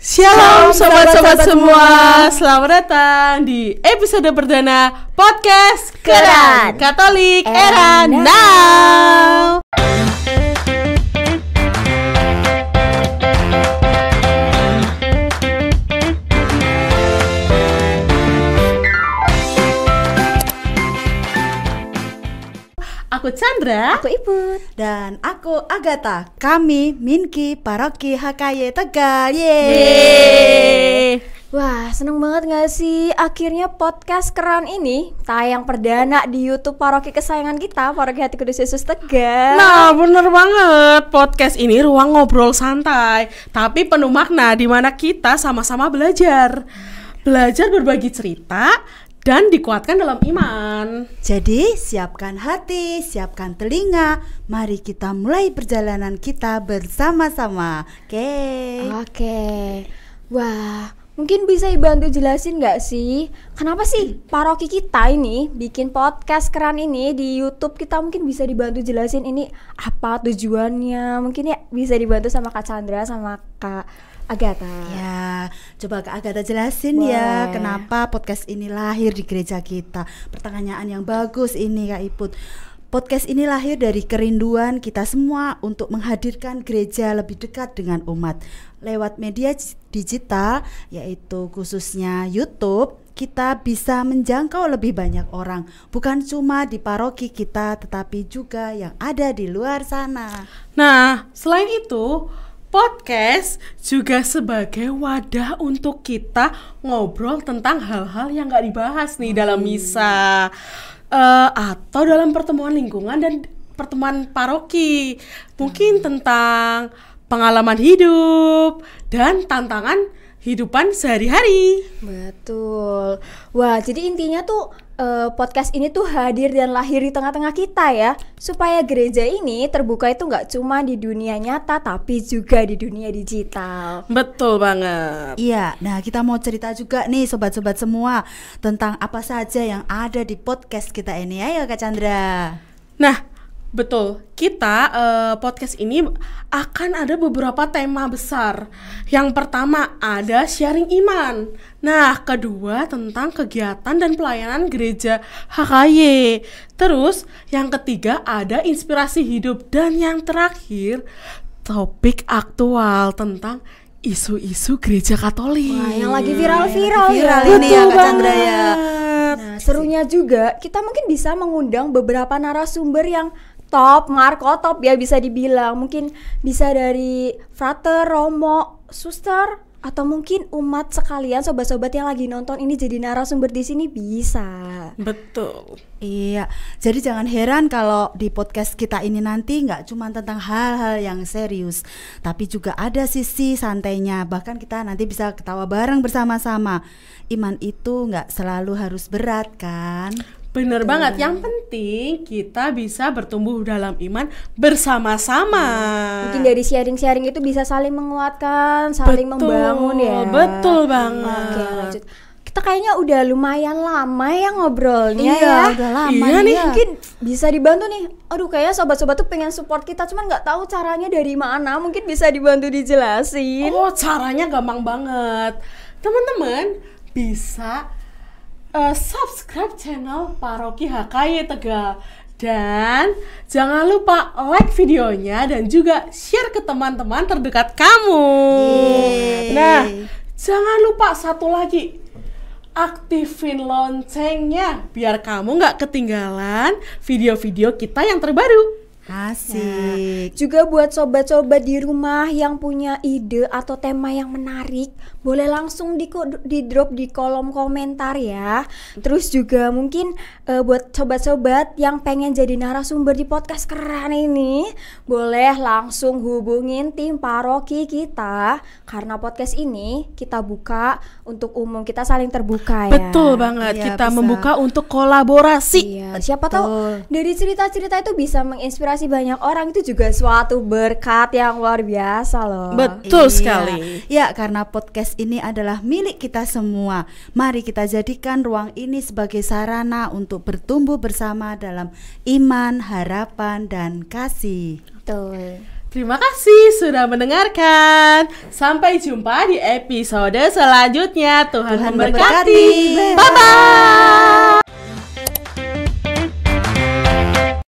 Shalom sobat-sobat semua, selamat datang di episode perdana podcast Keren Katolik Era Now. Aku Chandra, aku Iput, dan aku Agatha. Kami Minki Paroki HKY Tegal. Yeay. Wah, seneng banget gak sih? Akhirnya podcast keren ini tayang perdana di YouTube paroki kesayangan kita, Paroki Hati Kudus Yesus Tegal. Nah, bener banget. Podcast ini ruang ngobrol santai, tapi penuh makna di mana kita sama-sama belajar berbagi cerita dan dikuatkan dalam iman. Jadi siapkan hati, siapkan telinga. Mari kita mulai perjalanan kita bersama-sama. Oke. Wah, mungkin bisa dibantu jelasin gak sih, kenapa sih paroki kita ini bikin podcast keren ini di YouTube? Kita mungkin bisa dibantu jelasin ini apa tujuannya. Mungkin ya bisa dibantu sama Kak Chandra sama Kak Agatha. Ya, coba Kak Agatha jelasin ya kenapa podcast ini lahir di gereja kita. Pertanyaan yang bagus ini Kak Iput. Podcast ini lahir dari kerinduan kita semua untuk menghadirkan gereja lebih dekat dengan umat. Lewat media digital, yaitu khususnya YouTube, kita bisa menjangkau lebih banyak orang. Bukan cuma di paroki kita, tetapi juga yang ada di luar sana. Nah, selain itu, podcast juga sebagai wadah untuk kita ngobrol tentang hal-hal yang gak dibahas nih dalam misa atau dalam pertemuan lingkungan dan pertemuan paroki. Mungkin tentang pengalaman hidup dan tantangan hidupan sehari-hari. Betul. Wah, jadi intinya tuh podcast ini tuh hadir dan lahir di tengah-tengah kita ya, supaya gereja ini terbuka itu nggak cuma di dunia nyata tapi juga di dunia digital. Betul banget. Iya, nah kita mau cerita juga nih sobat-sobat semua tentang apa saja yang ada di podcast kita ini. Ayo Kak Chandra. Nah, betul, kita podcast ini akan ada beberapa tema besar. Yang pertama ada sharing iman. Nah, kedua tentang kegiatan dan pelayanan gereja HKY. Terus yang ketiga ada inspirasi hidup. Dan yang terakhir topik aktual tentang isu-isu gereja Katolik. Wah, yang lagi viral-viral ini ya Kak Chandra ya. Nah, serunya juga kita mungkin bisa mengundang beberapa narasumber yang top, markotop ya bisa dibilang. Mungkin bisa dari frater, romo, suster, atau mungkin umat sekalian, sobat-sobat yang lagi nonton ini jadi narasumber di sini bisa. Betul. Iya, jadi jangan heran kalau di podcast kita ini nanti nggak cuma tentang hal-hal yang serius, tapi juga ada sisi santainya. Bahkan kita nanti bisa ketawa bareng bersama-sama. Iman itu nggak selalu harus berat kan? Bener banget, yang penting kita bisa bertumbuh dalam iman bersama-sama. Mungkin dari sharing-sharing itu bisa saling menguatkan, saling membangun ya. Betul banget. Oke, lanjut. Kita kayaknya udah lumayan lama ya ngobrolnya. Iya, udah lama. Iya nih. Mungkin bisa dibantu nih. Aduh, kayaknya sobat-sobat tuh pengen support kita, cuman nggak tahu caranya dari mana. Mungkin bisa dibantu dijelasin. Oh, caranya gampang banget. Teman-teman bisa subscribe channel Paroki HKY Tegal. Dan jangan lupa like videonya dan juga share ke teman-teman terdekat kamu. Yeay. Nah, jangan lupa satu lagi, aktifin loncengnya biar kamu gak ketinggalan video-video kita yang terbaru. Asik. Juga buat sobat-sobat di rumah yang punya ide atau tema yang menarik, boleh langsung di drop di kolom komentar ya. Terus juga mungkin buat sobat-sobat yang pengen jadi narasumber di podcast keren ini, boleh langsung hubungin tim paroki kita. Karena podcast ini kita buka untuk umum, kita saling terbuka ya. Betul banget, Iya, kita bisa. membuka untuk kolaborasi. Iya, siapa tahu dari cerita-cerita itu bisa menginspirasi banyak orang, itu juga suatu berkat yang luar biasa loh. Betul Iya. sekali. Ya, karena podcast ini adalah milik kita semua. Mari kita jadikan ruang ini sebagai sarana untuk bertumbuh bersama dalam iman, harapan, dan kasih. Betul. Terima kasih sudah mendengarkan. Sampai jumpa di episode selanjutnya. Tuhan memberkati. Bye bye.